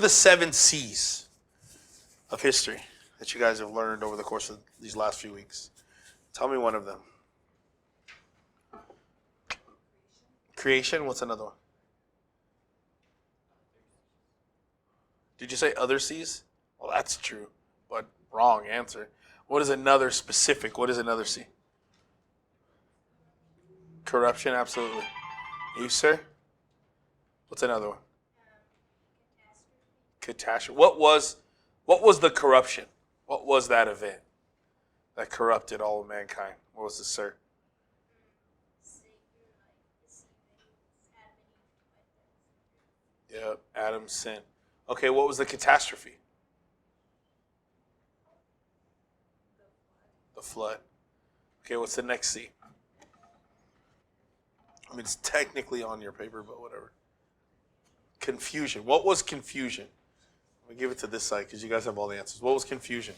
the 7 C's of history that you guys have learned over the course of these last few weeks? Tell me one of them. Creation. What's another one? Did you say other C's? Well, that's true, but wrong answer. What is another specific? What is another C? Corruption, absolutely. You, sir? What's another one? Catastrophe. What was the corruption? What was that event that corrupted all of mankind? What was it, sir? Yep, Adam's sin. Okay, what was the catastrophe? The flood. Okay, what's the next C? I mean, it's technically on your paper, but whatever. Confusion. What was confusion? Let me give it to this side because you guys have all the answers. What was confusion?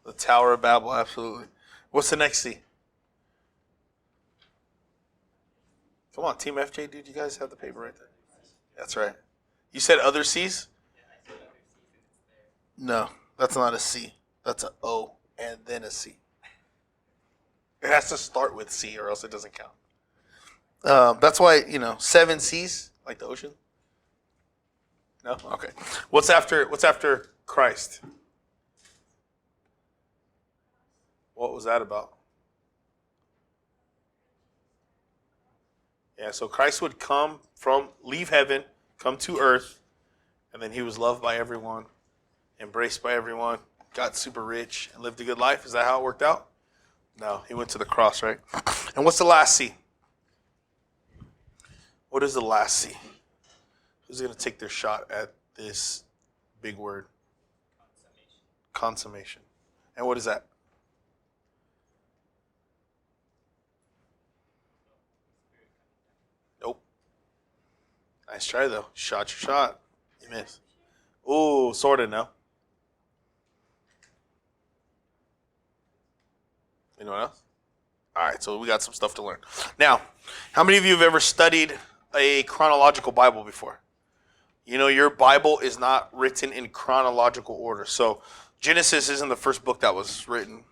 The Tower of Babel, absolutely. What's the next C? Come on, Team FJ, dude. You guys have the paper right there. That's right. You said other C's? No, that's not a C. That's an O and then a C. It has to start with C or else it doesn't count. That's why, 7 C's, like the ocean. No? Okay. What's after Christ? What was that about? Yeah, so Christ would leave heaven, come to earth, and then he was loved by everyone, embraced by everyone, got super rich, and lived a good life. Is that how it worked out? No, he went to the cross, right? And what's the last C? What is the last C? Who's going to take their shot at this big word? Consummation. And what is that? Nope. Nice try, though. Shot your shot. You missed. Ooh, sort of, no. Anyone else? All right, so we got some stuff to learn. Now, how many of you have ever studied a chronological Bible before? Your Bible is not written in chronological order. So Genesis isn't the first book that was written.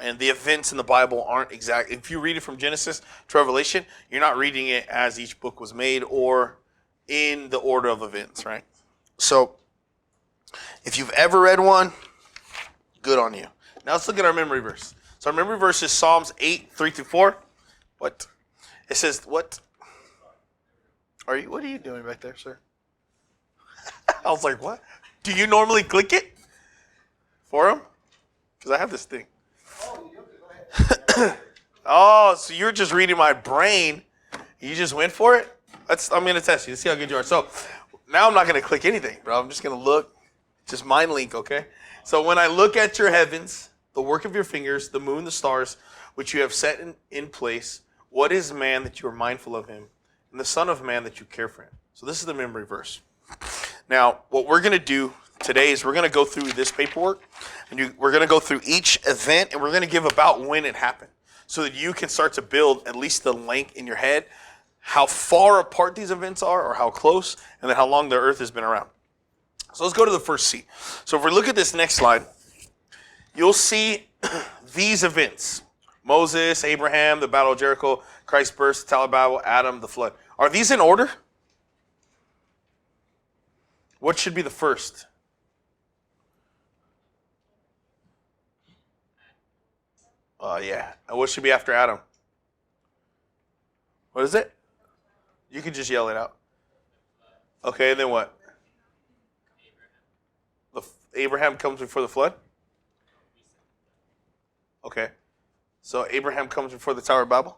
And the events in the Bible aren't exact. If you read it from Genesis to Revelation, you're not reading it as each book was made or in the order of events, right? So if you've ever read one, good on you. Now let's look at our memory verse. So our memory verse is Psalms 8, 3-4. What? It says, what? What are you doing back there, sir? I was like, what? Do you normally click it for him? Because I have this thing. Oh, so you're just reading my brain. You just went for it? I'm going to test you to see how good you are. So now I'm not going to click anything, bro. I'm just going to look. Just mind link, okay? So when I look at your heavens, the work of your fingers, the moon, the stars, which you have set in place, what is man that you are mindful of him, and the son of man that you care for him? So this is the memory verse. Now, what we're going to do today is we're going to go through this paperwork, and we're going to go through each event, and we're going to give about when it happened, so that you can start to build at least the length in your head, how far apart these events are, or how close, and then how long the earth has been around. So let's go to the first C. So if we look at this next slide, you'll see these events. Moses, Abraham, the Battle of Jericho, Christ's birth, the Tower of Babel, Adam, the flood. Are these in order? What should be the first? Yeah. And what should be after Adam? What is it? You can just yell it out. Okay, and then what? Abraham comes before the flood? Okay. So Abraham comes before the Tower of Babel?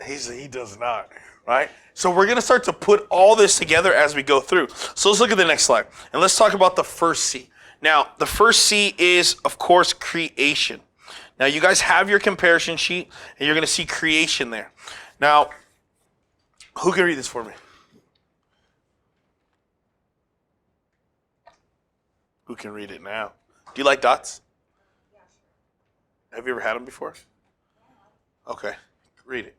He does not, right? So we're going to start to put all this together as we go through. So let's look at the next slide. And let's talk about the first C. Now, the first C is, of course, creation. Now, you guys have your comparison sheet, and you're going to see creation there. Now, who can read this for me? Who can read it now? Do you like dots? Have you ever had them before? Okay, read it.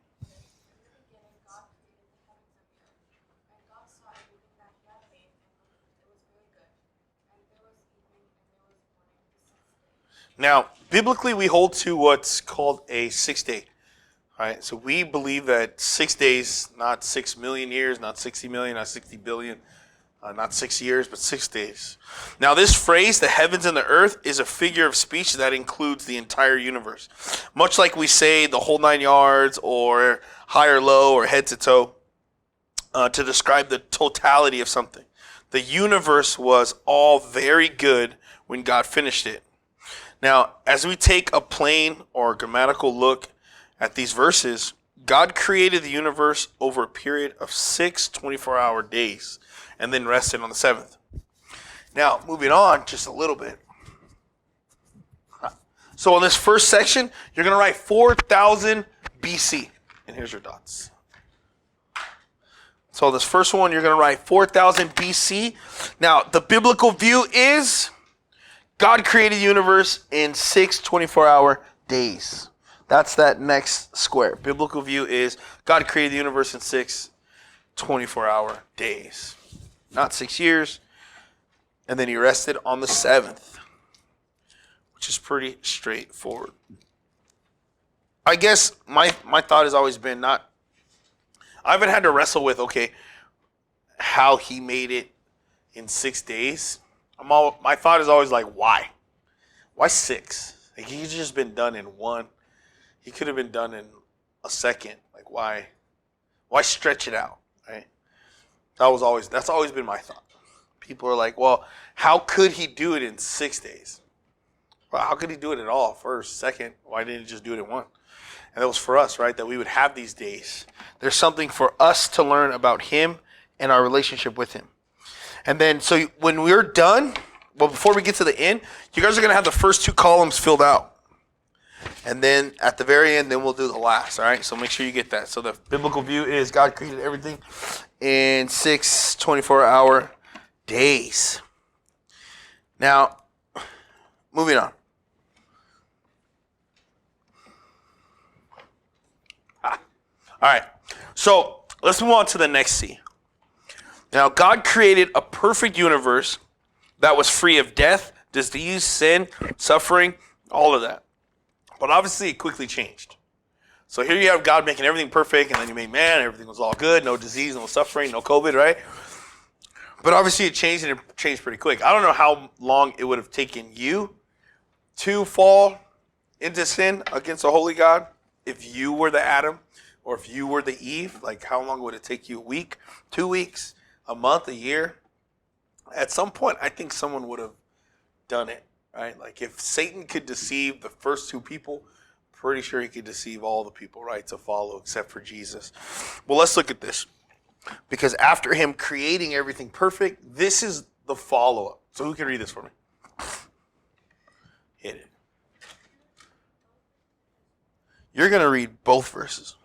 Now, biblically, we hold to what's called a 6 day. All right, so we believe that 6 days, not 6 million years, not 60 million, not 60 billion, not 6 years, but 6 days. Now, this phrase, the heavens and the earth, is a figure of speech that includes the entire universe. Much like we say the whole 9 yards, or high or low, or head to toe, to describe the totality of something. The universe was all very good when God finished it. Now, as we take a plain or grammatical look at these verses, God created the universe over a period of 6 24-hour days and then rested on the seventh. Now, moving on just a little bit. So in this first section, you're going to write 4,000 BC. And here's your dots. So this first one, you're going to write 4,000 BC. Now, the biblical view is God created the universe in 6 24-hour days. That's that next square. Biblical view is God created the universe in 6 24-hour days. Not 6 years. And then he rested on the seventh, which is pretty straightforward. I guess my thought has always been I haven't had to wrestle with, okay, how he made it in 6 days. My thought is always like, why? Why 6? Like, he could have just been done in 1. He could have been done in a second. Like, why? Why stretch it out? Right? That's always been my thought. People are like, well, how could he do it in 6 days? Well, how could he do it at all? First, second, why didn't he just do it in 1? And that was for us, right? That we would have these days. There's something for us to learn about him and our relationship with him. And then, so when we're done, well, before we get to the end, you guys are going to have the first 2 columns filled out. And then at the very end, then we'll do the last, all right? So make sure you get that. So the biblical view is God created everything in 6 24-hour days. Now, moving on. All right. So let's move on to the next C. Now, God created a perfect universe that was free of death, disease, sin, suffering, all of that. But obviously, it quickly changed. So here you have God making everything perfect, and then you made man, everything was all good, no disease, no suffering, no COVID, right? But obviously, it changed, and it changed pretty quick. I don't know how long it would have taken you to fall into sin against a holy God if you were the Adam, or if you were the Eve. Like, how long would it take you? A week, 2 weeks, a month, a year? At some point, I think someone would have done it, right? Like, if Satan could deceive the first 2 people, pretty sure he could deceive all the people, right, to follow except for Jesus. Well, let's look at this. Because after him creating everything perfect, this is the follow-up. So who can read this for me? Hit it. You're going to read both verses.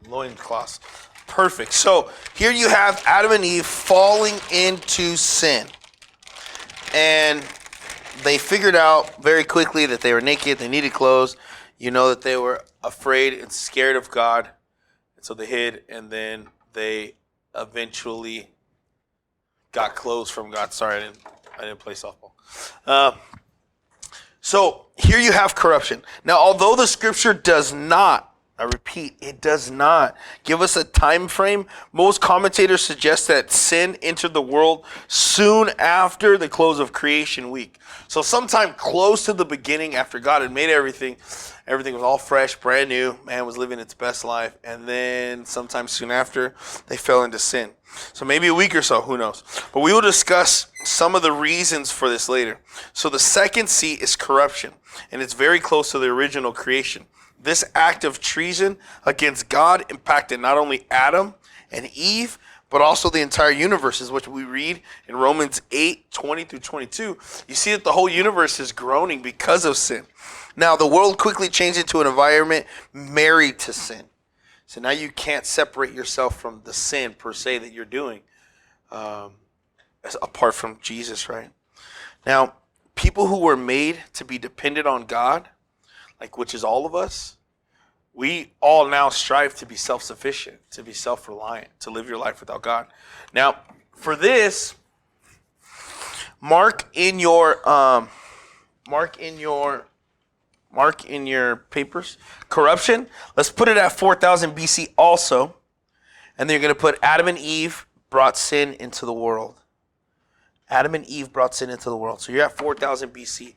Loincloths. Perfect. So here you have Adam and Eve falling into sin. And they figured out very quickly that they were naked, they needed clothes. You know that they were afraid and scared of God. And so they hid, and then they eventually got clothes from God. Sorry, I didn't play softball. So here you have corruption. Now, although the scripture does not, I repeat, it does not give us a time frame, most commentators suggest that sin entered the world soon after the close of creation week. So sometime close to the beginning, after God had made everything, Everything was all fresh, brand new. Man was living its best life. And then sometime soon after, they fell into sin. So maybe a week or so, who knows. But we will discuss some of the reasons for this later. So the second C is corruption. And it's very close to the original creation. This act of treason against God impacted not only Adam and Eve, but also the entire universe, is what we read in Romans 8:20 through 22. You see that the whole universe is groaning because of sin. Now, the world quickly changed into an environment married to sin. So now you can't separate yourself from the sin, per se, that you're doing, apart from Jesus, right? Now, people who were made to be dependent on God, like which is all of us, we all now strive to be self-sufficient, to be self-reliant, to live your life without God. Now, for this, mark in your papers, corruption. Let's put it at 4000 BC also. And then you're going to put Adam and Eve brought sin into the world. Adam and Eve brought sin into the world. So you're at 4000 BC.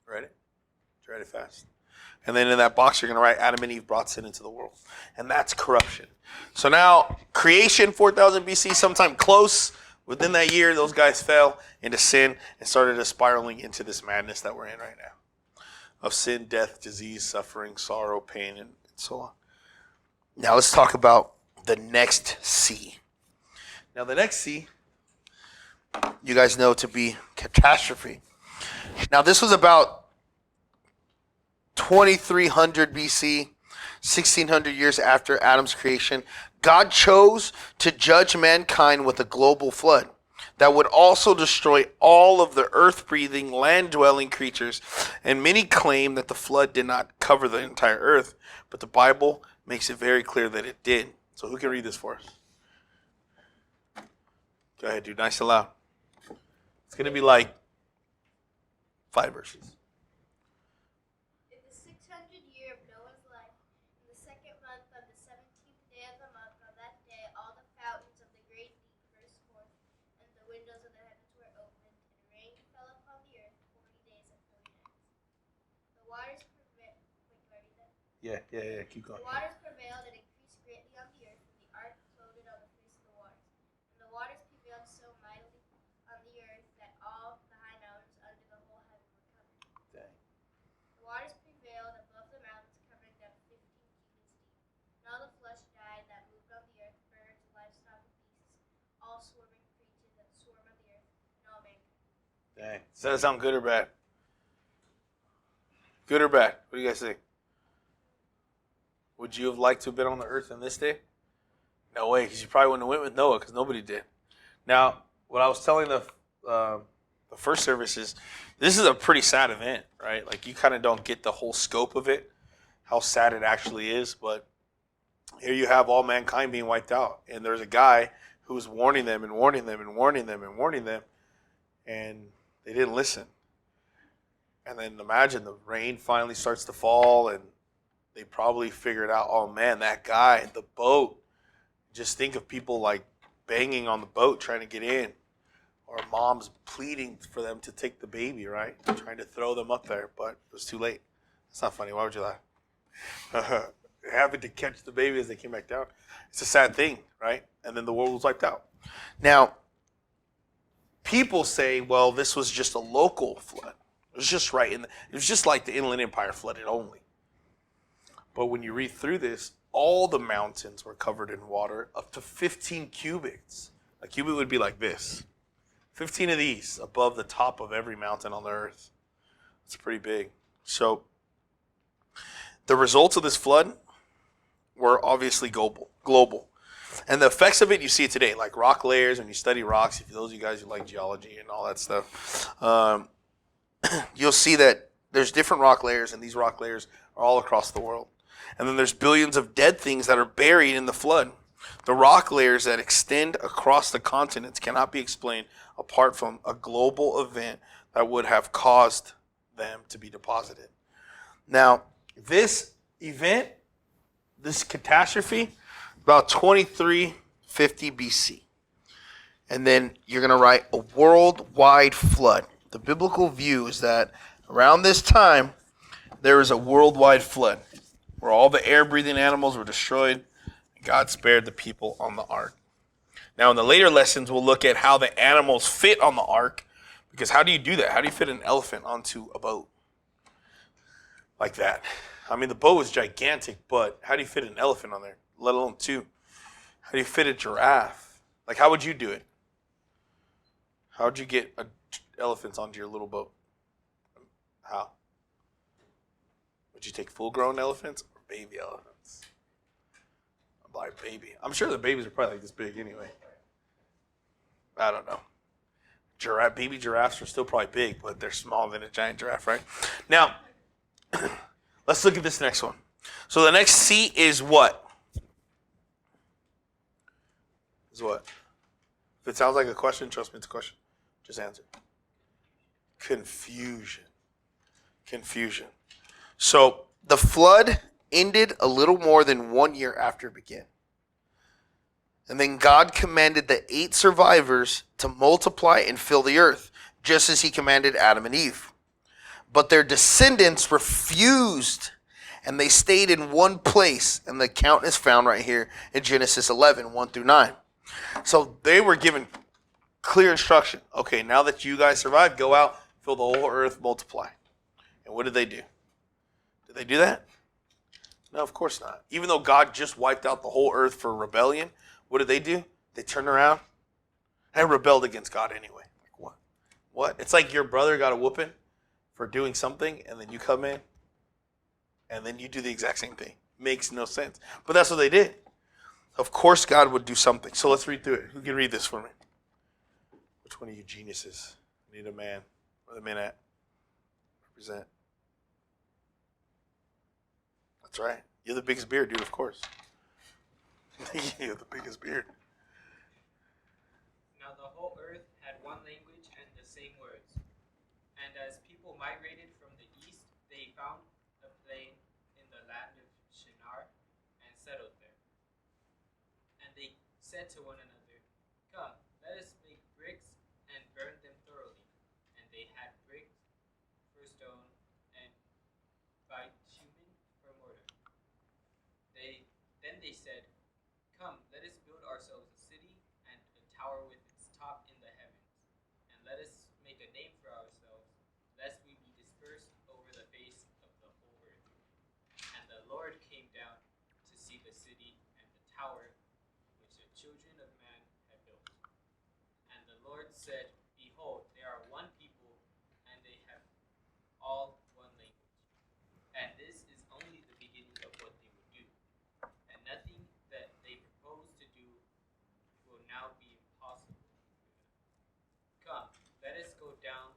Ready? Write it fast. And then in that box, you're going to write Adam and Eve brought sin into the world. And that's corruption. So now, creation, 4000 BC, sometime close. Within that year, those guys fell into sin and started spiraling into this madness that we're in right now. Of sin, death, disease, suffering, sorrow, pain, and so on. Now let's talk about the next C. Now the next C, you guys know to be catastrophe. Now this was about 2300 BC, 1600 years after Adam's creation. God chose to judge mankind with a global flood that would also destroy all of the earth-breathing, land-dwelling creatures. And many claim that the flood did not cover the entire earth, but the Bible makes it very clear that it did. So who can read this for us? Go ahead, dude. Nice and loud. It's going to be like 5 verses. Yeah, keep going. The waters prevailed and increased greatly on the earth, and the ark floated on the face of the waters. And the waters prevailed so mightily on the earth that all the high mountains under the whole heaven were covered. Dang. The waters prevailed above the mountains, covering them 15 cubits deep. And all the flesh died that moved on the earth, birds, livestock, and beasts, all swarming creatures that swarm on the earth, and all mankind. Dang. Does that sound good or bad? Good or bad? What do you guys think? Would you have liked to have been on the earth in this day? No way, because you probably wouldn't have went with Noah, because nobody did. Now, what I was telling the first service is, this is a pretty sad event, right? Like, you kind of don't get the whole scope of it, how sad it actually is, but here you have all mankind being wiped out, and there's a guy who was warning them and warning them and warning them and warning them, and they didn't listen. And then imagine the rain finally starts to fall, and they probably figured out, oh man, that guy, the boat. Just think of people like banging on the boat trying to get in. Or moms pleading for them to take the baby, right? Trying to throw them up there, but it was too late. It's not funny. Why would you laugh? Having to catch the baby as they came back down. It's a sad thing, right? And then the world was wiped out. Now, people say, well, this was just a local flood. It was just it was just like the Inland Empire flooded only. But when you read through this, all the mountains were covered in water up to 15 cubits. A cubit would be like this. 15 of these above the top of every mountain on the earth. It's pretty big. So the results of this flood were obviously global. And the effects of it, you see it today, like rock layers. When you study rocks, if those of you guys who like geology and all that stuff, you'll see that there's different rock layers, and these rock layers are all across the world. And then there's billions of dead things that are buried in the flood. The rock layers that extend across the continents cannot be explained apart from a global event that would have caused them to be deposited. Now, this event, this catastrophe, about 2350 BC. And then you're going to write a worldwide flood. The biblical view is that around this time, there was a worldwide flood where all the air-breathing animals were destroyed. And God spared the people on the ark. Now, in the later lessons, we'll look at how the animals fit on the ark. Because how do you do that? How do you fit an elephant onto a boat like that? I mean, the boat is gigantic, but how do you fit an elephant on there, let alone two? How do you fit a giraffe? Like, how would you do it? How would you get elephants onto your little boat? How? Would you take full-grown elephants or baby elephants? I'll buy a baby. I'm sure the babies are probably like this big anyway. I don't know. Baby giraffes are still probably big, but they're smaller than a giant giraffe, right? Now, let's look at this next one. So the next C is what? Is what? If it sounds like a question, trust me, it's a question. Just answer. Confusion. Confusion. So the flood ended a little more than 1 year after it began. And then God commanded the 8 survivors to multiply and fill the earth, just as he commanded Adam and Eve. But their descendants refused, and they stayed in one place. And the account is found right here in Genesis 11, 1 through 9. So they were given clear instruction. Okay, now that you guys survived, go out, fill the whole earth, multiply. And what did they do? Did they do that? No, of course not. Even though God just wiped out the whole earth for rebellion, what did they do? They turned around and rebelled against God anyway. Like what? What? It's like your brother got a whooping for doing something, and then you come in, and then you do the exact same thing. Makes no sense. But that's what they did. Of course God would do something. So let's read through it. Who can read this for me? Which one of you geniuses need a man? Where the men at? Represent. That's right. You're the biggest beard, dude, of course. You're the biggest beard. Now the whole earth had one language and the same words. And as people migrated from the east, they found a plain in the land of Shinar and settled there. And they said to one another, "Come, let us make bricks and burn them thoroughly." And they had bricks for stone and bitumen for mortar. Then they said, "Come, let us build ourselves a city and a tower with its top in the heavens, and let us make a name for ourselves, lest we be dispersed over the face of the whole earth." And the Lord came down to see the city and the tower which the children of man had built. And the Lord said, "Behold, they are one people, and they have all one language. And this is only the beginning of what they will do. And nothing that they propose to do will now be impossible for them. Come, let us go down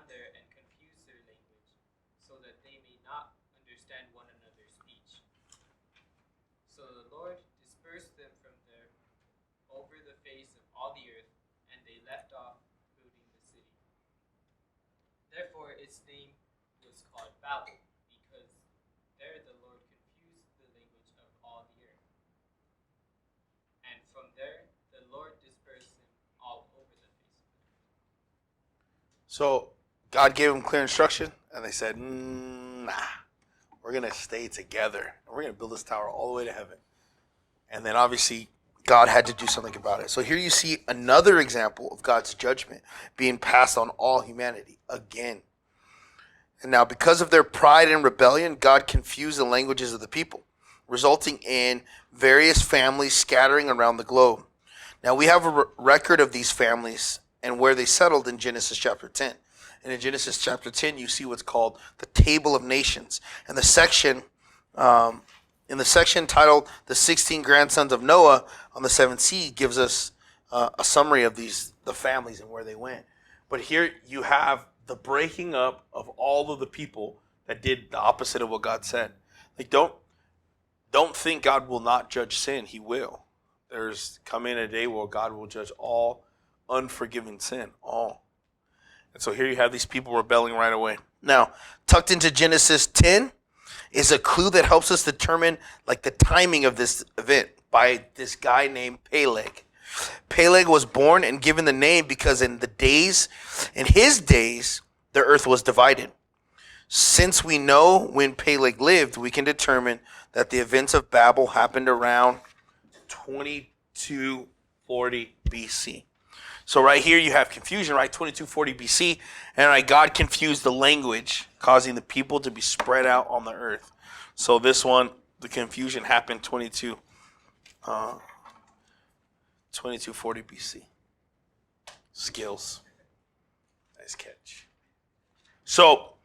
there and confuse their language, so that they may not understand one another's speech." So the Lord dispersed them from there over the face of all the earth, and they left off building the city. Therefore its name was called Babel, because there the Lord confused the language of all the earth. And from there the Lord dispersed them all over the face of the earth. So God gave them clear instruction, and they said, nah, we're going to stay together. And we're going to build this tower all the way to heaven. And then obviously God had to do something about it. So here you see another example of God's judgment being passed on all humanity again. And now because of their pride and rebellion, God confused the languages of the people, resulting in various families scattering around the globe. Now we have a record of these families and where they settled in Genesis chapter 10. And in Genesis chapter 10, you see what's called the Table of Nations. And the section, in the section titled "The 16 Grandsons of Noah on the Seventh Sea," gives us a summary of the families and where they went. But here you have the breaking up of all of the people that did the opposite of what God said. Like don't think God will not judge sin. He will. There's coming a day where God will judge all unforgiven sin, all. And so here you have these people rebelling right away. Now, tucked into Genesis 10 is a clue that helps us determine like the timing of this event by this guy named Peleg. Peleg was born and given the name because in his days, the earth was divided. Since we know when Peleg lived, we can determine that the events of Babel happened around 2240 BC. So right here you have confusion, right? 2240 BC, and right, God confused the language, causing the people to be spread out on the earth. So this one, the confusion happened 2240 BC. Skills. Nice catch. So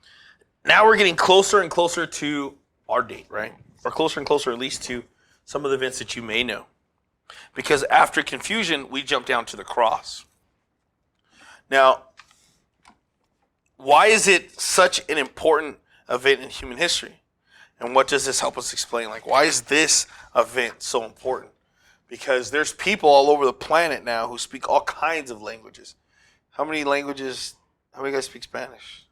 now we're getting closer and closer to our date, right? Or closer and closer at least to some of the events that you may know. Because after confusion, we jump down to the cross. Now, why is it such an important event in human history? And what does this help us explain? Like, why is this event so important? Because there's people all over the planet now who speak all kinds of languages. How many guys speak Spanish?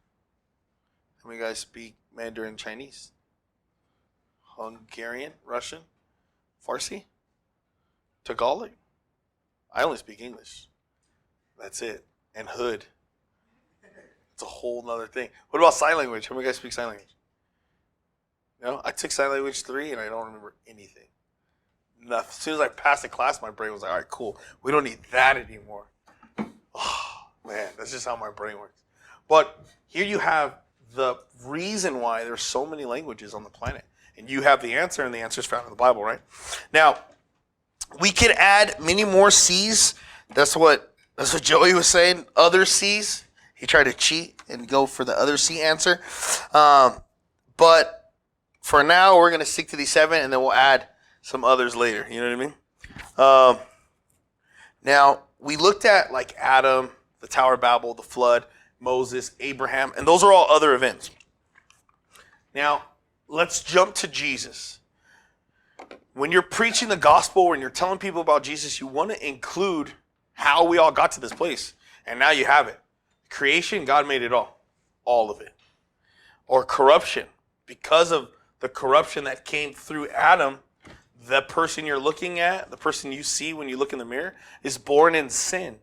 How many guys speak Mandarin Chinese? Hungarian? Russian? Farsi? Tagalog? I only speak English. That's it. And Hood. It's a whole nother thing. What about sign language? How many guys speak sign language? No? I took sign language 3 and I don't remember anything. Nothing. As soon as I passed the class, my brain was like, all right, cool. We don't need that anymore. Oh, man, that's just how my brain works. But here you have the reason why there's so many languages on the planet. And you have the answer, and the answer is found in the Bible, right? Now, we can add many more C's. That's what Joey was saying. Other C's. He tried to cheat and go for the other C answer. But for now, we're going to stick to these 7, and then we'll add some others later. You know what I mean? Now, we looked at like Adam, the Tower of Babel, the flood, Moses, Abraham, and those are all other events. Now, let's jump to Jesus. When you're preaching the gospel, when you're telling people about Jesus, you want to include how we all got to this place. And now you have it. Creation, God made it all of it. Or corruption. Because of the corruption that came through Adam, the person you're looking at, the person you see when you look in the mirror, is born in sin.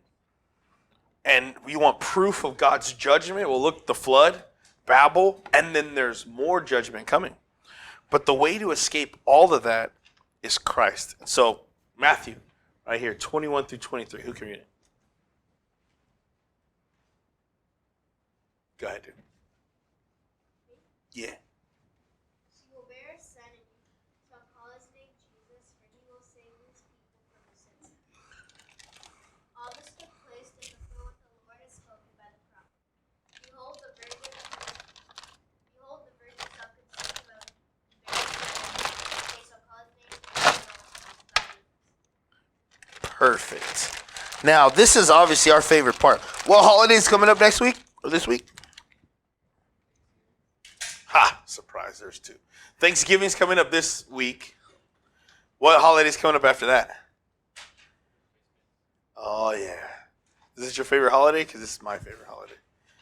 And you want proof of God's judgment? Well, look, the flood, Babel, and then there's more judgment coming. But the way to escape all of that is Christ. So, Matthew, right here, 21 through 23. Who can read it? Go ahead, dude. Yeah. She will bear a son, and you shall call his name Jesus, for he will save his people from their sins. All this took place to fulfill what the Lord has spoken by the prophet. Behold, the virgin shall conceive and bear a son, and they shall call his name Emmanuel. Perfect. Now, this is obviously our favorite part. What holiday's coming up next week? Or this week? Ha! Surprise, there's 2. Thanksgiving's coming up this week. What holiday's coming up after that? Oh, yeah. Is this your favorite holiday? Because this is my favorite holiday.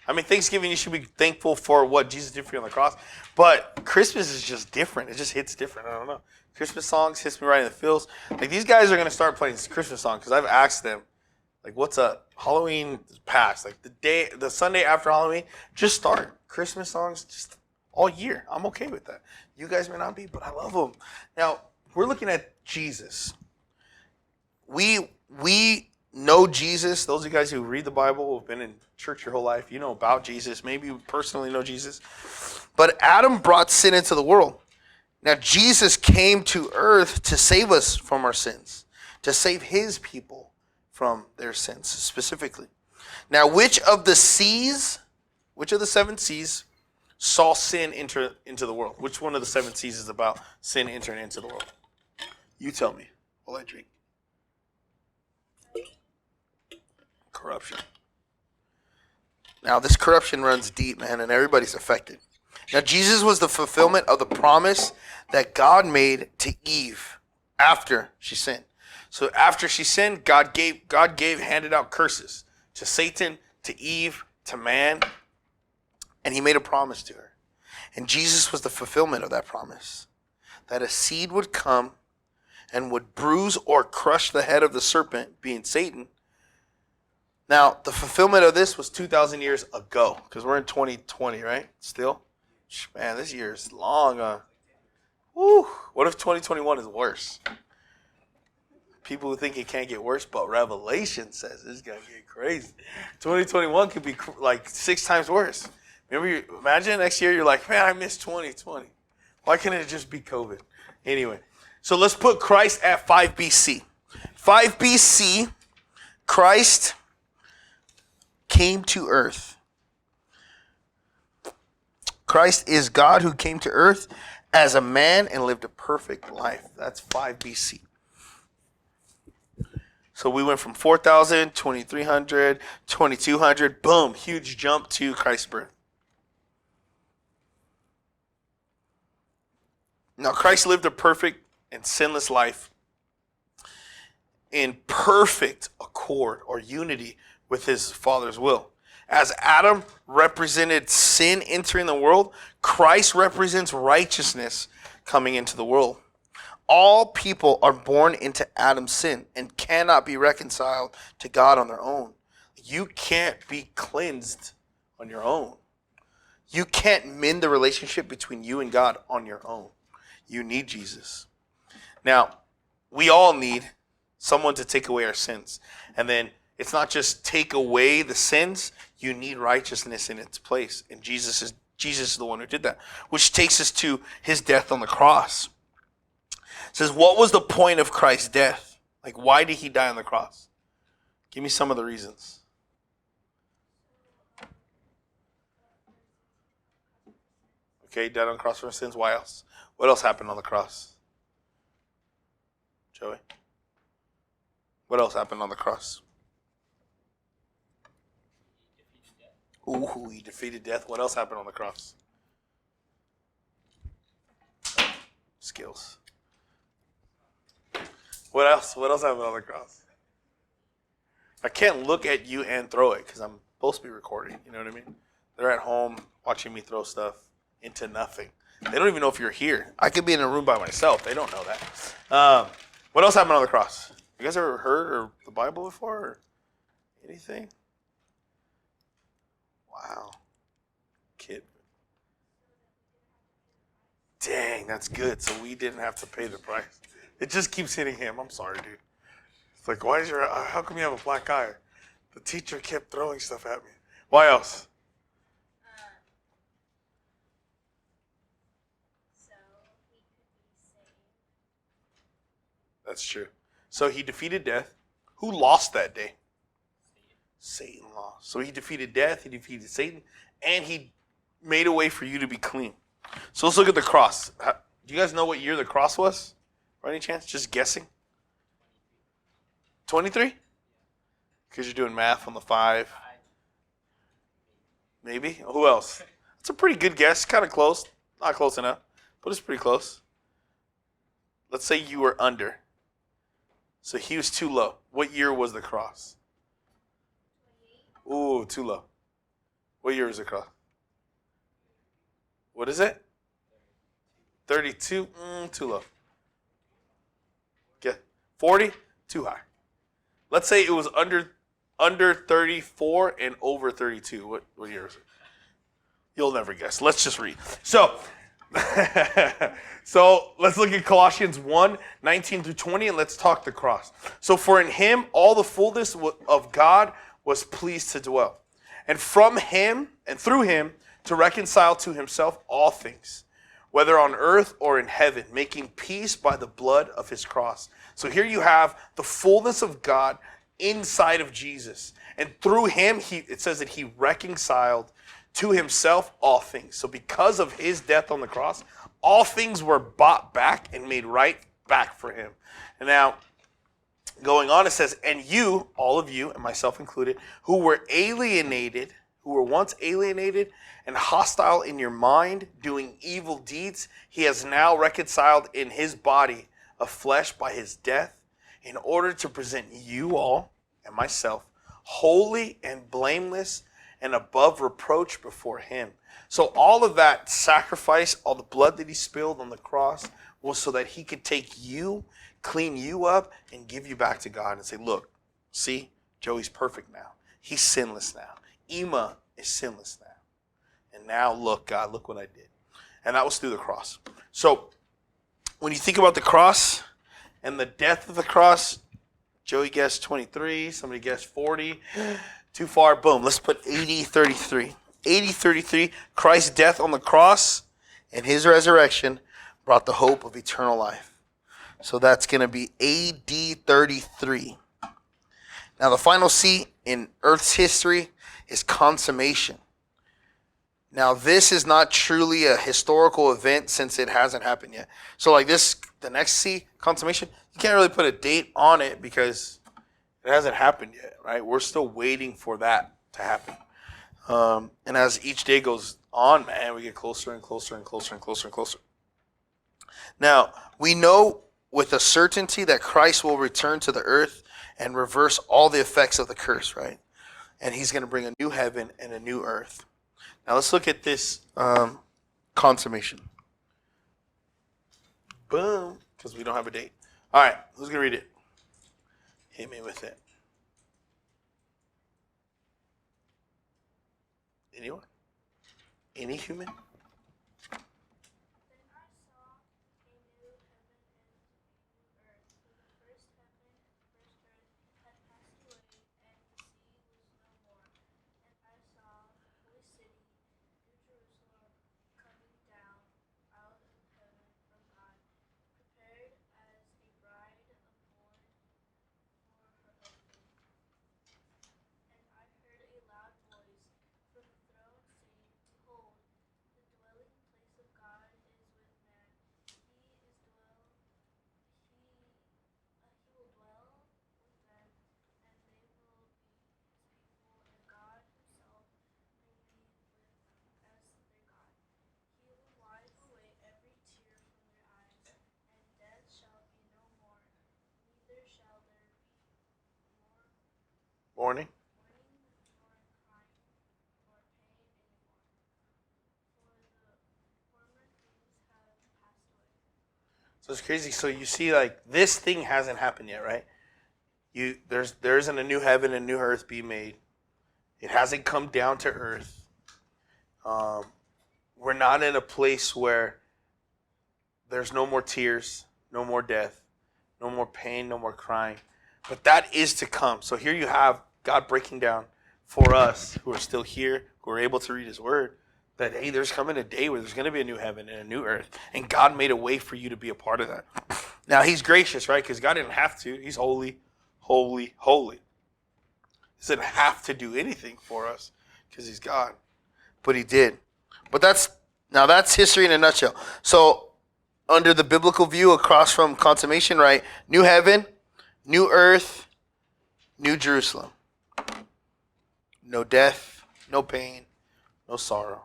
I mean, Thanksgiving, you should be thankful for what Jesus did for you on the cross. But Christmas is just different. It just hits different. I don't know. Christmas songs hits me right in the feels. Like, these guys are going to start playing Christmas songs because I've asked them, like, what's up? Halloween is past. Like, the Sunday after Halloween, just start Christmas songs just all year. I'm okay with that. You guys may not be, but I love them. Now, we're looking at Jesus. We know Jesus. Those of you guys who read the Bible, have been in church your whole life, you know about Jesus. Maybe you personally know Jesus. But Adam brought sin into the world. Now, Jesus came to earth to save us from our sins, to save his people from their sins specifically. Now, which of the 7 C's saw sin enter into the world? Which one of the 7 C's is about sin entering into the world? You tell me while I drink. Corruption. Now, this corruption runs deep, man, and everybody's affected. Now, Jesus was the fulfillment of the promise that God made to Eve after she sinned. So after she sinned, God handed out curses to Satan, to Eve, to man, and he made a promise to her. And Jesus was the fulfillment of that promise, that a seed would come and would bruise or crush the head of the serpent, being Satan. Now, the fulfillment of this was 2,000 years ago, because we're in 2020, right? Still? Man, this year is long. Woo. What if 2021 is worse? People who think it can't get worse, but Revelation says it's going to get crazy. 2021 could be like 6 times worse. Imagine next year you're like, man, I missed 2020. Why can't it just be COVID? Anyway, so let's put Christ at 5 BC. 5 BC, Christ came to earth. Christ is God who came to earth as a man and lived a perfect life. That's 5 BC. So we went from 4,000, 2,300, 2,200, boom, huge jump to Christ's birth. Now, Christ lived a perfect and sinless life in perfect accord or unity with his Father's will. As Adam represented sin entering the world, Christ represents righteousness coming into the world. All people are born into Adam's sin and cannot be reconciled to God on their own. You can't be cleansed on your own. You can't mend the relationship between you and God on your own. You need Jesus. Now, we all need someone to take away our sins. And then it's not just take away the sins, you need righteousness in its place. And Jesus is the one who did that, which takes us to his death on the cross. It says, what was the point of Christ's death? Like, why did he die on the cross? Give me some of the reasons. Okay, died on the cross for sins. Why else? What else happened on the cross? Joey? What else happened on the cross? Ooh, he defeated death. What else happened on the cross? Skills. What else? What else happened on the cross? I can't look at you and throw it because I'm supposed to be recording. You know what I mean? They're at home watching me throw stuff into nothing. They don't even know if you're here. I could be in a room by myself. They don't know that. What else happened on the cross? You guys ever heard the Bible before or anything? Wow. Kid. Dang, that's good. So we didn't have to pay the price. It just keeps hitting him. I'm sorry, dude. It's like, how come you have a black eye? The teacher kept throwing stuff at me. Why else? So he could be saved. That's true. So he defeated death. Who lost that day? Satan lost. So he defeated death, he defeated Satan, and he made a way for you to be clean. So let's look at the cross. Do you guys know what year the cross was? By any chance? Just guessing? 23? Because you're doing math on the 5. Maybe? Who else? It's a pretty good guess. Kind of close. Not close enough, but it's pretty close. Let's say you were under. So he was too low. What year was the cross? Ooh, too low. What year is the cross? What is it? 32? Too low. Okay. 40? Too high. Let's say it was under 34 and over 32. What year is it? You'll never guess. Let's just read. So let's look at Colossians 1, 19 through 20, and let's talk the cross. So for in him all the fullness of God was pleased to dwell. And from him and through him to reconcile to himself all things, whether on earth or in heaven, making peace by the blood of his cross. So here you have the fullness of God inside of Jesus. And through him, it says that he reconciled to himself all things. So because of his death on the cross, all things were bought back and made right back for him. And now, going on, it says, and you, all of you, and myself included, who were once alienated and hostile in your mind, doing evil deeds, he has now reconciled in his body of flesh by his death, in order to present you all and myself holy and blameless and above reproach before him. So all of that sacrifice, all the blood that he spilled on the cross, was so that he could take you, clean you up, and give you back to God and say, look, see, Joey's perfect now. He's sinless now. Ema is sinless now. And now, look, God, look what I did. And that was through the cross. So when you think about the cross and the death of the cross, Joey guessed 23. Somebody guessed 40. Too far. Boom. Let's put 80-33. 80-33. Christ's death on the cross and his resurrection brought the hope of eternal life. So that's going to be AD 33. Now the final C in Earth's history is consummation. Now this is not truly a historical event since it hasn't happened yet. So like this, the next C, consummation, you can't really put a date on it because it hasn't happened yet, right? We're still waiting for that to happen. And as each day goes on, man, we get closer and closer and closer and closer and closer. Now, we know with a certainty that Christ will return to the earth and reverse all the effects of the curse, right? And he's going to bring a new heaven and a new earth. Now, let's look at this consummation. Boom, because we don't have a date. All right, who's going to read it? Hit me with it. Anyone? Any human? Then I saw a new heaven and a new earth, for the first heaven and the first earth had passed away, and the sea was no more. And I saw the holy city, New Jerusalem, coming down out of heaven from God, prepared as a bride adorned for her husband. And I heard a loud voice from the throne saying, behold, the dwelling place of God is with man. He will dwell with them, and they will be his people, and God himself will be with them as their God. He will wipe away every tear from their eyes, and death shall be no more, neither shall there be more Morning. mourning, nor crying, nor pain anymore, for the former things have passed away. So it's crazy. So you see, like, this thing hasn't happened yet, right? There isn't a new heaven and new earth be made. It hasn't come down to earth. We're not in a place where there's no more tears, no more death, no more pain, no more crying. But that is to come. So here you have God breaking down for us who are still here, who are able to read his word, that, hey, there's coming a day where there's going to be a new heaven and a new earth. And God made a way for you to be a part of that. Now, he's gracious, right? Because God didn't have to. He's holy, holy, holy. He didn't have to do anything for us because he's God. But he did. But that's history in a nutshell. So under the biblical view, across from consummation, right? New heaven, new earth, new Jerusalem. No death, no pain, no sorrow.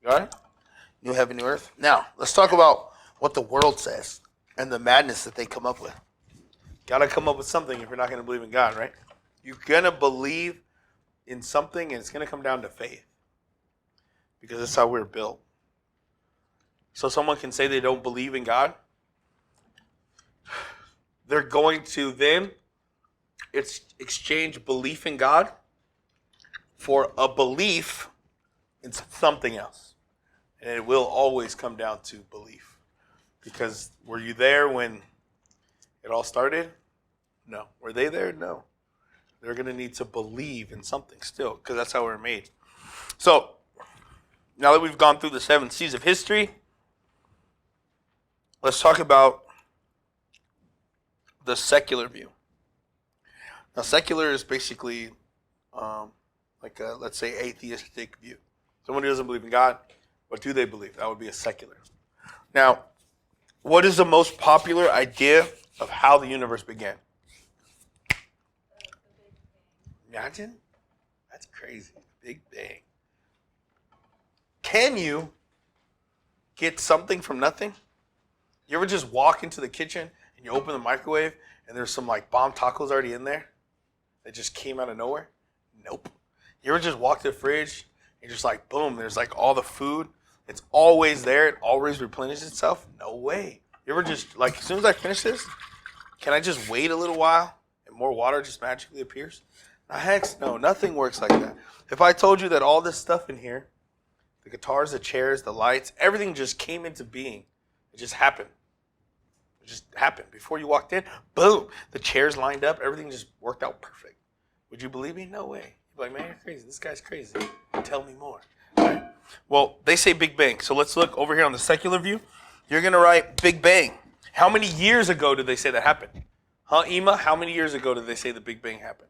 Got it? New heaven, new earth. Now, let's talk about what the world says and the madness that they come up with. Got to come up with something if you're not going to believe in God, right? You're going to believe in something, and it's going to come down to faith because that's how we're built. So someone can say they don't believe in God. They're going to then exchange belief in God for a belief in something else. And it will always come down to belief. Because were you there when it all started? No. Were they there? No. They're going to need to believe in something still, because that's how we're made. So, now that we've gone through the 7 C's of history, let's talk about the secular view. Now, secular is basically like a, let's say, atheistic view. Someone who doesn't believe in God, what do they believe? That would be a secular. Now, what is the most popular idea of how the universe began? Imagine? That's crazy. Big Bang. Can you get something from nothing? You ever just walk into the kitchen and you open the microwave and there's some like bomb tacos already in there that just came out of nowhere? Nope. You ever just walk to the fridge and you're just like, boom, there's like all the food It's always there. It always replenishes itself. No way. You ever just, like, as soon as I finish this, can I just wait a little while and more water just magically appears? Now, heck, no, nothing works like that. If I told you that all this stuff in here, the guitars, the chairs, the lights, everything just came into being. It just happened. It just happened. Before you walked in, boom, the chairs lined up. Everything just worked out perfect. Would you believe me? No way. You'd be like, man, you're crazy. This guy's crazy. Tell me more. Right? Well, they say Big Bang. So let's look over here on the secular view. You're going to write Big Bang. How many years ago did they say that happened? Huh, Ema? How many years ago did they say the Big Bang happened?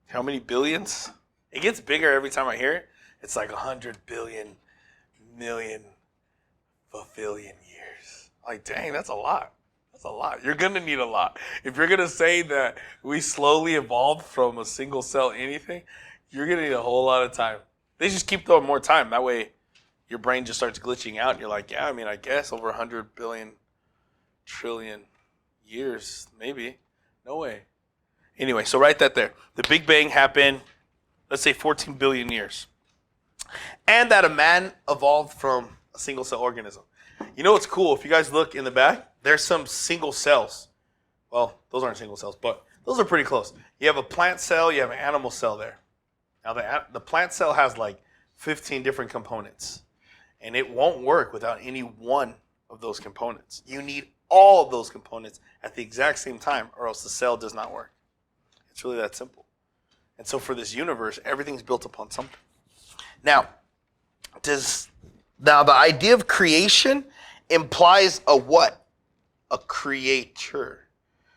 How many billions? It gets bigger every time I hear it. It's like 100 billion, million, billion years. Like, dang, that's a lot. That's a lot. You're going to need a lot. If you're going to say that we slowly evolved from a single cell anything, you're going to need a whole lot of time. They just keep throwing more time. That way your brain just starts glitching out. And you're like, yeah, I mean, I guess over 100 billion, trillion years, maybe. No way. Anyway, so write that there. The Big Bang happened, let's say 14 billion years. And that a man evolved from a single cell organism. You know what's cool? If you guys look in the back, there's some single cells. Well, those aren't single cells, but those are pretty close. You have a plant cell, you have an animal cell there. Now, the plant cell has like 15 different components. And it won't work without any one of those components. You need all of those components at the exact same time, or else the cell does not work. It's really that simple. And so for this universe, everything's built upon something. Now, the idea of creation implies a what? A creator.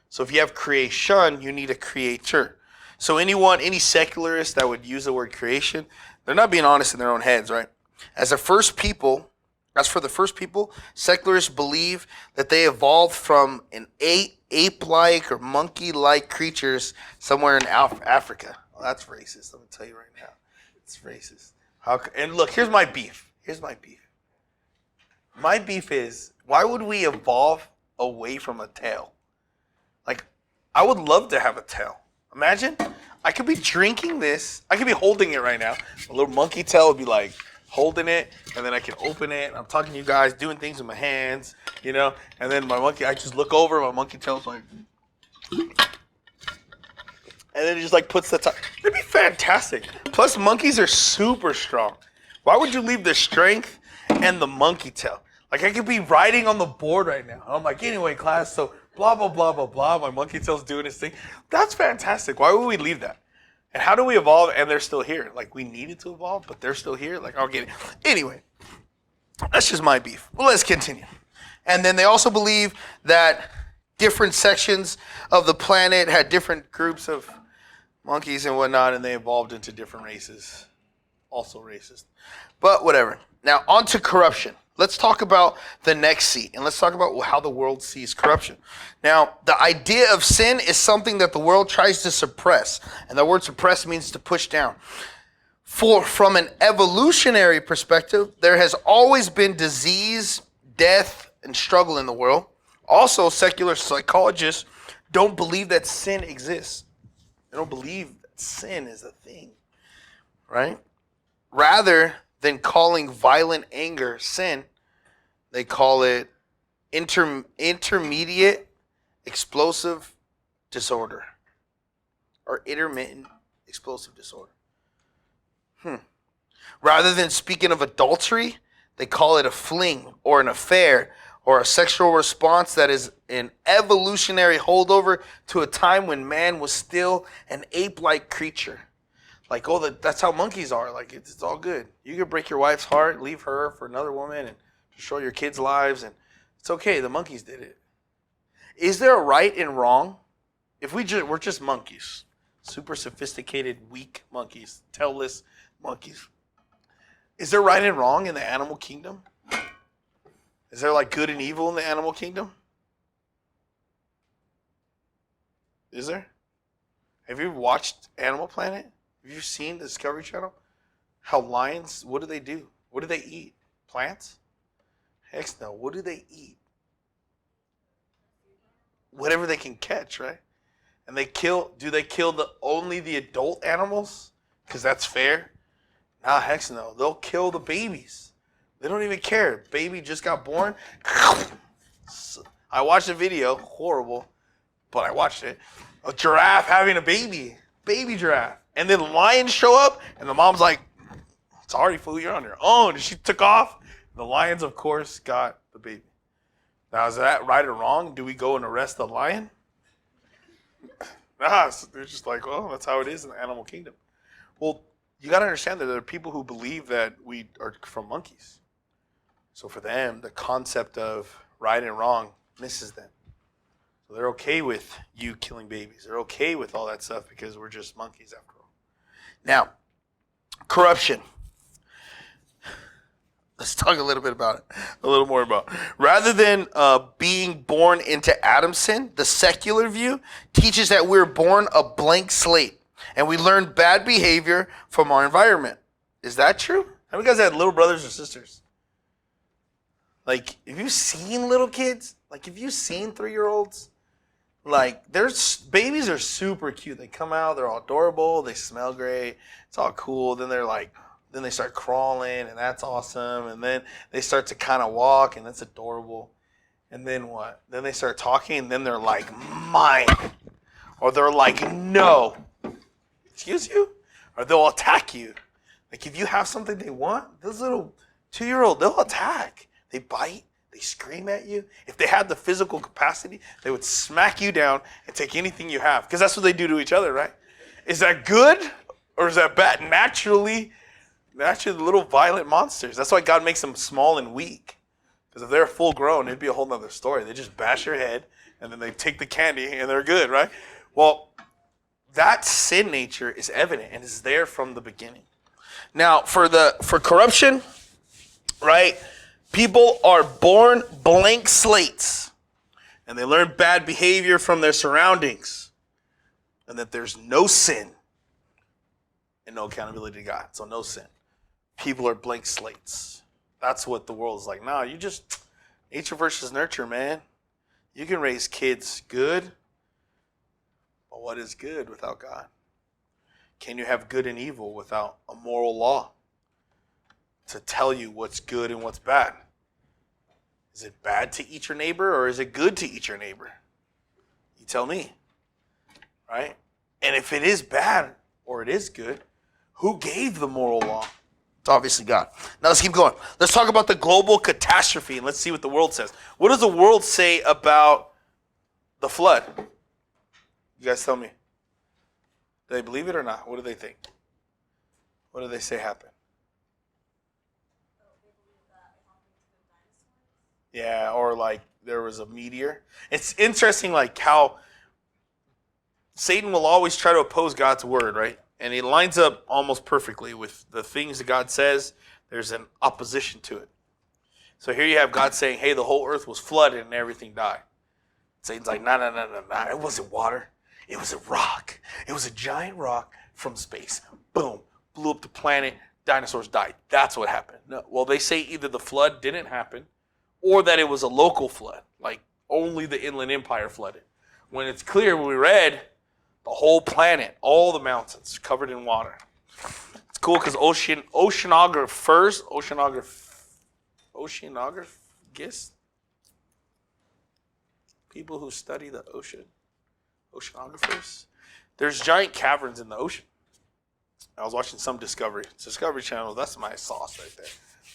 So if you have creation, you need a creator. So any secularist that would use the word creation, they're not being honest in their own heads, right? As for the first people, secularists believe that they evolved from an ape-like or monkey-like creatures somewhere in Africa. Well, that's racist. Let me tell you right now. It's racist. And look, here's my beef. My beef is, why would we evolve away from a tail? Like, I would love to have a tail. Imagine, I could be drinking this. I could be holding it right now. A little monkey tail would be like holding it, and then I can open it. I'm talking to you guys, doing things with my hands, and then I just look over, my monkey tail's like, and then it just like puts the top. It'd be fantastic. Plus, monkeys are super strong. Why would you leave the strength and the monkey tail? Like, I could be riding on the board right now. I'm like, anyway, class, so blah, blah, blah, blah, blah. My monkey tail's doing his thing. That's fantastic. Why would we leave that? And how do we evolve and they're still here? Like, we needed to evolve, but they're still here? Like, I'll get it. Anyway, that's just my beef. Well, let's continue. And then they also believe that different sections of the planet had different groups of monkeys and whatnot, and they evolved into different races. Also racist. But whatever. Now, on to corruption. Let's talk about the next seat, and let's talk about how the world sees corruption. Now, the idea of sin is something that the world tries to suppress, and the word suppress means to push down. From an evolutionary perspective, there has always been disease, death, and struggle in the world. Also, secular psychologists don't believe that sin exists. They don't believe that sin is a thing, right? Rather than calling violent anger sin, they call it intermediate explosive disorder or intermittent explosive disorder. Rather than speaking of adultery, they call it a fling or an affair or a sexual response that is an evolutionary holdover to a time when man was still an ape-like creature. Like, that's how monkeys are. Like, it's all good. You can break your wife's heart, leave her for another woman, and destroy your kids' lives, and it's okay. The monkeys did it. Is there a right and wrong? If we're just monkeys, super sophisticated, weak monkeys, tailless monkeys. Is there right and wrong in the animal kingdom? Is there like good and evil in the animal kingdom? Is there? Have you watched Animal Planet? Have you seen the Discovery Channel? How lions, what do they do? What do they eat? Plants? Heck no. What do they eat? Whatever they can catch, right? And do they kill only the adult animals? Because that's fair? Nah, heck no. They'll kill the babies. They don't even care. Baby just got born. I watched a video, horrible, but I watched it. A giraffe having a baby giraffe. And then lions show up, and the mom's like, sorry, fool, you're on your own. And she took off. The lions, of course, got the baby. Now, is that right or wrong? Do we go and arrest the lion? Nah, they're just like, oh, that's how it is in the animal kingdom. Well, you got to understand that there are people who believe that we are from monkeys. So for them, the concept of right and wrong misses them. So they're okay with you killing babies. They're okay with all that stuff because we're just monkeys after all. Now, corruption. Let's talk a little bit about it. A little more about it. Rather than being born into Adam's sin, the secular view teaches that we're born a blank slate and we learn bad behavior from our environment. Is that true? How many of you guys had little brothers or sisters? Like, have you seen little kids? Like, have you seen 3-year-olds? Like, babies are super cute. They come out, they're all adorable, they smell great, it's all cool. Then they start crawling, and that's awesome. And then they start to kind of walk, and that's adorable. And then what? Then they start talking, and then they're like, mine. Or they're like, no. Excuse you? Or they'll attack you. Like, if you have something they want, this little 2-year-old, they'll attack. They bite. They scream at you. If they had the physical capacity, they would smack you down and take anything you have. Because that's what they do to each other, right? Is that good or is that bad? Naturally, little violent monsters. That's why God makes them small and weak. Because if they're full grown, it'd be a whole nother story. They just bash your head and then they take the candy and they're good, right? Well, that sin nature is evident and is there from the beginning. Now, for corruption, right? People are born blank slates and they learn bad behavior from their surroundings and that there's no sin and no accountability to God. So no sin. People are blank slates. That's what the world is like. No, you just, nature versus nurture, man. You can raise kids good, but what is good without God? Can you have good and evil without a moral law to tell you what's good and what's bad? Is it bad to eat your neighbor or is it good to eat your neighbor? You tell me, right? And if it is bad or it is good, who gave the moral law? It's obviously God. Now let's keep going. Let's talk about the global catastrophe and let's see what the world says. What does the world say about the flood? You guys tell me. Do they believe it or not? What do they think? What do they say happened? Yeah, or like there was a meteor. It's interesting like how Satan will always try to oppose God's word, right? And it lines up almost perfectly with the things that God says. There's an opposition to it. So here you have God saying, hey, the whole earth was flooded and everything died. Satan's like, no. It wasn't water. It was a rock. It was a giant rock from space. Boom. Blew up the planet. Dinosaurs died. That's what happened. No, well, they say either the flood didn't happen or that it was a local flood. Like only the Inland Empire flooded. When it's clear, when we read, the whole planet, all the mountains covered in water. It's cool because oceanographers, people who study the ocean, oceanographers, there's giant caverns in the ocean. I was watching some Discovery Channel. That's my sauce right there.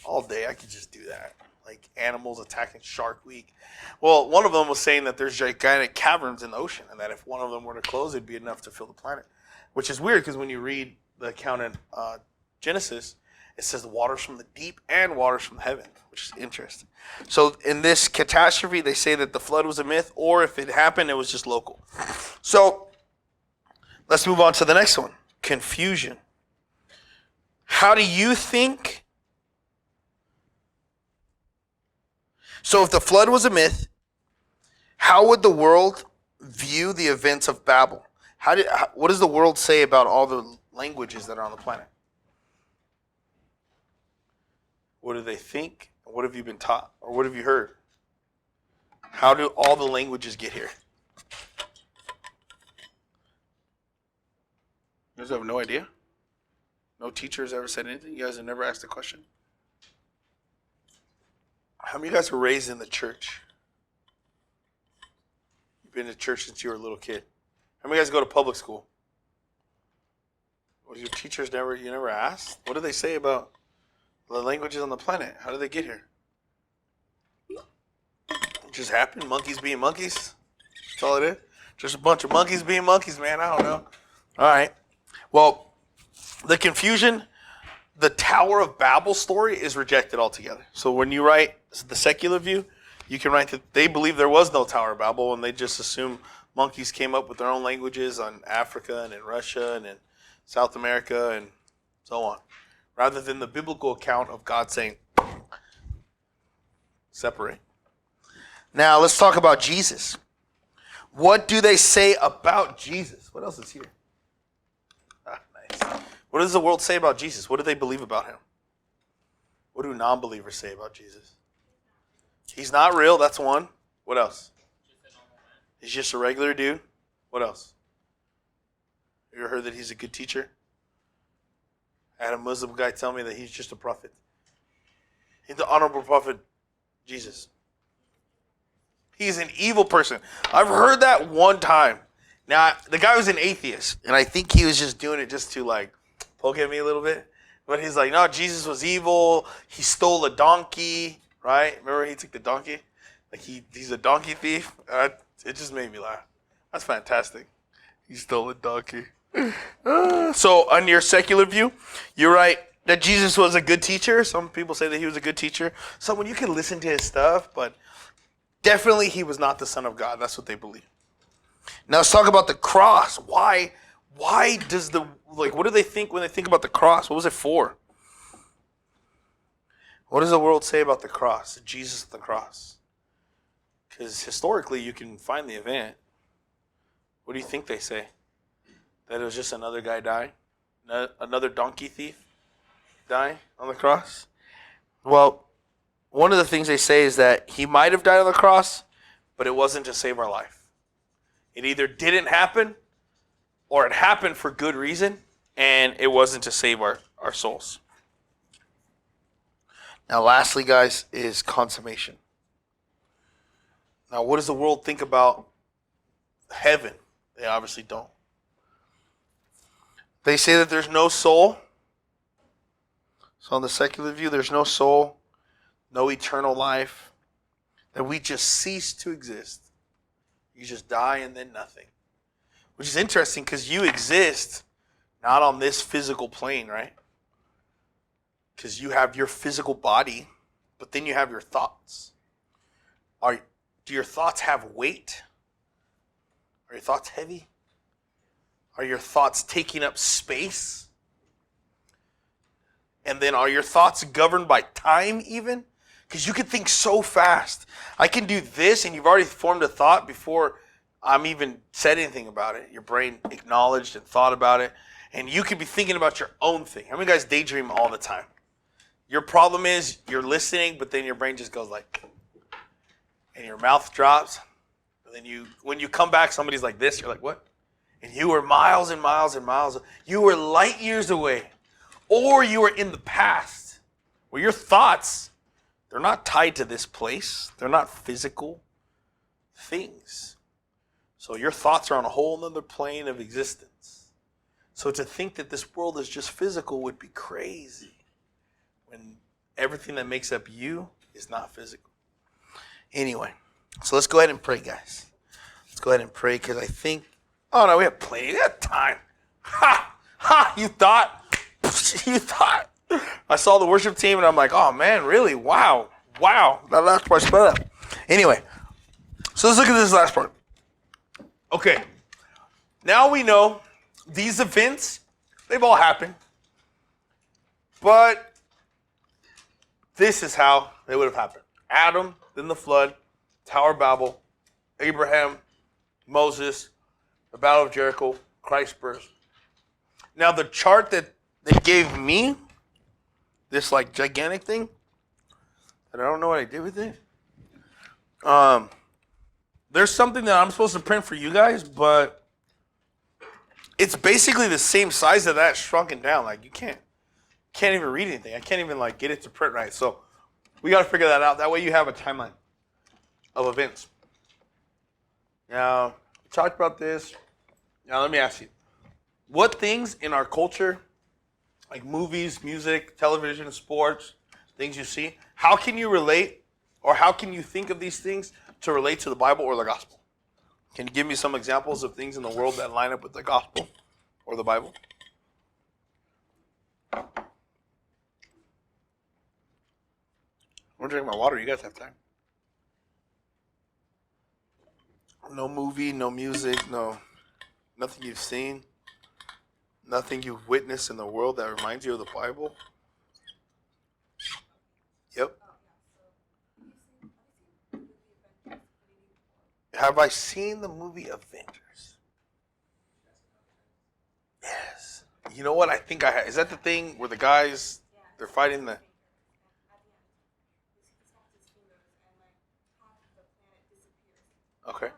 All day I could just do that. Like animals attacking Shark Week. Well, one of them was saying that there's gigantic caverns in the ocean and that if one of them were to close, it'd be enough to fill the planet. Which is weird because when you read the account in Genesis, it says the waters from the deep and waters from heaven, which is interesting. So in this catastrophe, they say that the flood was a myth, or if it happened, it was just local. So let's move on to the next one. Confusion. How do you think? So if the flood was a myth, how would the world view the events of Babel? What does the world say about all the languages that are on the planet? What do they think? What have you been taught? Or what have you heard? How do all the languages get here? You guys have no idea? No teachers ever said anything? You guys have never asked a question? How many of you guys were raised in the church? You've been to church since you were a little kid. How many of you guys go to public school? Was your teachers you never asked? What do they say about the languages on the planet? How did they get here? It just happened? Monkeys being monkeys? That's all it is? Just a bunch of monkeys being monkeys, man. I don't know. All right. Well, the confusion, the Tower of Babel story is rejected altogether. So when you write the secular view, you can write that they believe there was no Tower of Babel and they just assume monkeys came up with their own languages on Africa and in Russia and in South America and so on, rather than the biblical account of God saying, separate. Now let's talk about Jesus. What do they say about Jesus? What else is here? Nice. What does the world say about Jesus? What do they believe about him? What do non-believers say about Jesus? He's not real, that's one. What else? He's just a regular dude. What else? You ever heard that he's a good teacher? I had a Muslim guy tell me that he's just a prophet. He's the honorable prophet, Jesus. He's an evil person. I've heard that one time. Now, the guy was an atheist, and I think he was just doing it just to, like, poke at me a little bit. But he's like, no, Jesus was evil. He stole a donkey, right? Remember he took the donkey? Like, he's a donkey thief. It just made me laugh. That's fantastic. He stole a donkey. So, on your secular view, you're right that Jesus was a good teacher. Some people say that he was a good teacher. Someone you can listen to his stuff, but definitely he was not the Son of God. That's what they believe. Now let's talk about the cross. Why does what do they think when they think about the cross? What was it for? What does the world say about the cross? Jesus at the cross? Because historically you can find the event. What do you think they say? That it was just another guy dying? Another donkey thief dying on the cross? Well, one of the things they say is that he might have died on the cross, but it wasn't to save our life. It either didn't happen, or it happened for good reason, and it wasn't to save our souls. Now, lastly, guys, is consummation. Now, what does the world think about heaven? They obviously don't. They say that there's no soul. So on the secular view, there's no soul, no eternal life, that we just cease to exist. You just die and then nothing. Which is interesting because you exist not on this physical plane, right? Because you have your physical body, but then you have your thoughts. Do your thoughts have weight? Are your thoughts heavy? Are your thoughts taking up space? And then are your thoughts governed by time even? Because you can think so fast. I can do this and you've already formed a thought before I'm even said anything about it. Your brain acknowledged and thought about it. And you could be thinking about your own thing. How many guys daydream all the time? Your problem is you're listening, but then your brain just goes like, and your mouth drops. And then when you come back, somebody's like this. You're like, what? And you were miles and miles and miles. You were light years away. Or you were in the past where your thoughts, they're not tied to this place. They're not physical things. So your thoughts are on a whole other plane of existence. So to think that this world is just physical would be crazy when everything that makes up you is not physical. Anyway, so let's go ahead and pray, guys. Let's go ahead and pray because I think, oh no, we have plenty. We have time. Ha! Ha! You thought? I saw the worship team and I'm like, oh man, really? Wow. That last part sped up. Anyway, so let's look at this last part. Okay. Now we know these events, they've all happened. But this is how they would have happened. Adam, then the flood, Tower of Babel, Abraham, Moses, the Battle of Jericho, Christ's birth. Now the chart that they gave me, this like gigantic thing, and I don't know what I did with it. There's something that I'm supposed to print for you guys, but it's basically the same size of that shrunken down. Like you can't Can't even read anything. I can't even like get it to print right. So we got to figure that out. That way you have a timeline of events. Now, we talked about this. Now let me ask you. What things in our culture, like movies, music, television, sports, things you see, how can you relate or how can you think of these things to relate to the Bible or the gospel? Can you give me some examples of things in the world that line up with the gospel or the Bible? I'm drinking my water. You guys have time. No movie, no music, no nothing you've seen, nothing you've witnessed in the world that reminds you of the Bible. Yep. Have I seen the movie Avengers? Yes. You know what? I think I have. Is that the thing where the guys they're fighting the? Okay.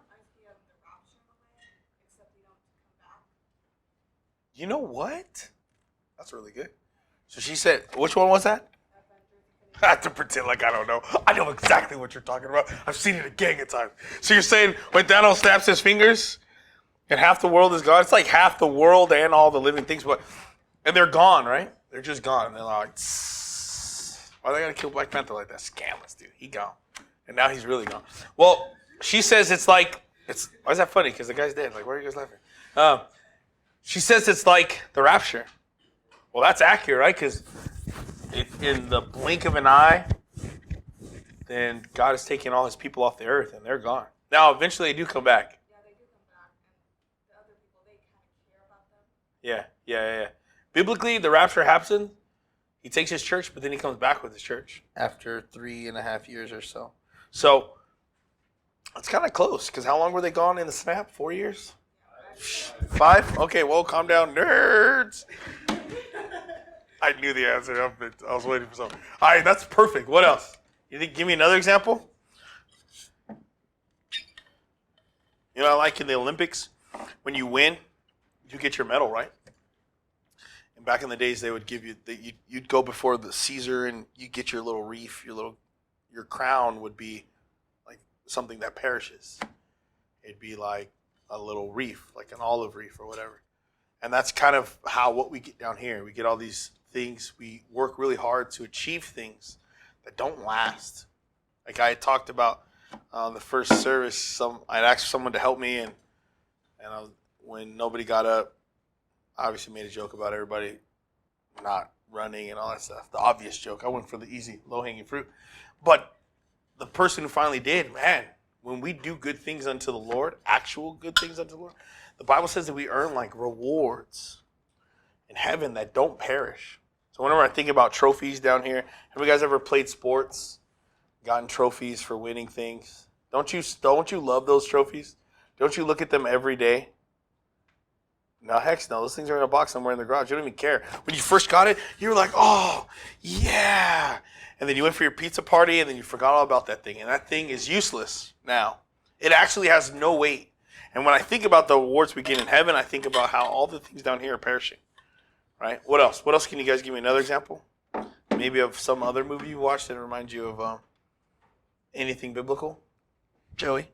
You know what? That's really good. So she said, which one was that? I have to pretend like I don't know. I know exactly what you're talking about. I've seen it a gang of times. So you're saying when Thanos snaps his fingers and half the world is gone? It's like half the world and all the living things, and they're gone, right? They're just gone. And they're like, why they gotta kill Black Panther like that? Scandalous, dude. He gone. And now he's really gone. Well, she says it's like, why is that funny? Because the guy's dead. Like, why are you guys laughing? She says it's like the rapture. Well, that's accurate, right? Because in the blink of an eye, then God is taking all his people off the earth and they're gone. Now, eventually they do come back. Yeah, they do come back, and the other people, they kind of care about them. Yeah. Biblically, the rapture happens. He takes his church, but then he comes back with his church after 3.5 years or so. So it's kind of close because how long were they gone in the snap? 4 years? 5? Okay, well, calm down, nerds. I knew the answer. I was waiting for something. All right, that's perfect. What else? You think? Give me another example. You know, like in the Olympics, when you win, you get your medal, right? And back in the days, they would give you you'd go before the Caesar and you get your little wreath, your crown would be like something that perishes. It'd be like a little wreath, like an olive wreath or whatever. And that's kind of what we get down here. We get all these things. We work really hard to achieve things that don't last. Like I had talked about the first service, I'd asked someone to help me, and when nobody got up, I obviously made a joke about everybody not running and all that stuff. The obvious joke. I went for the easy, low-hanging fruit. But the person who finally did, man, when we do good things unto the Lord, actual good things unto the Lord, the Bible says that we earn like rewards in heaven that don't perish. So whenever I think about trophies down here, have you guys ever played sports, gotten trophies for winning things? Don't you love those trophies? Don't you look at them every day? No, heck no. Those things are in a box somewhere in the garage. You don't even care. When you first got it, you were like, oh, yeah. And then you went for your pizza party, and then you forgot all about that thing. And that thing is useless now. It actually has no weight. And when I think about the awards we get in heaven, I think about how all the things down here are perishing. Right? What else? What else can you guys give me another example? Maybe of some other movie you watched that reminds you of anything biblical? Joey?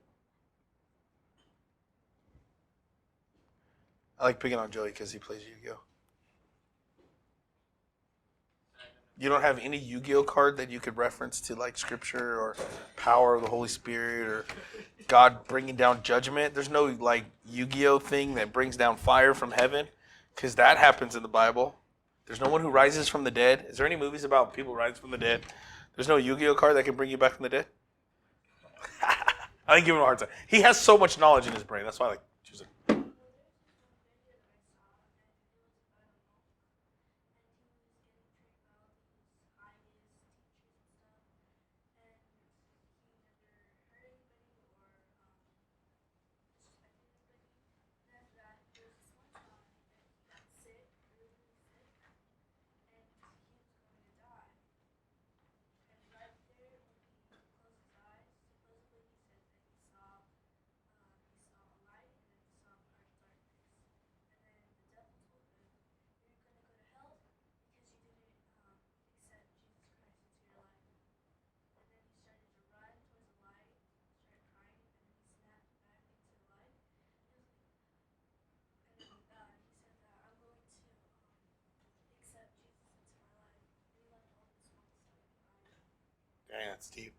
I like picking on Joey because he plays Yu-Gi-Oh. You don't have any Yu-Gi-Oh card that you could reference to like scripture or power of the Holy Spirit or God bringing down judgment? There's no like Yu-Gi-Oh thing that brings down fire from heaven because that happens in the Bible. There's no one who rises from the dead. Is there any movies about people rising from the dead? There's no Yu-Gi-Oh card that can bring you back from the dead? I think give him a hard time. He has so much knowledge in his brain. That's why I like choosing. That's deep.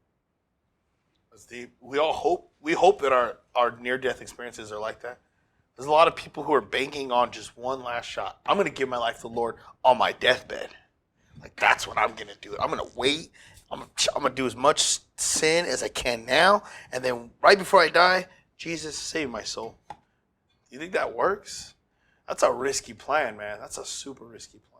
That's deep. We hope that our near-death experiences are like that. There's a lot of people who are banking on just one last shot. I'm going to give my life to the Lord on my deathbed. Like, that's what I'm going to do. I'm going to wait. I'm going to do as much sin as I can now. And then right before I die, Jesus, save my soul. Do you think that works? That's a risky plan, man. That's a super risky plan.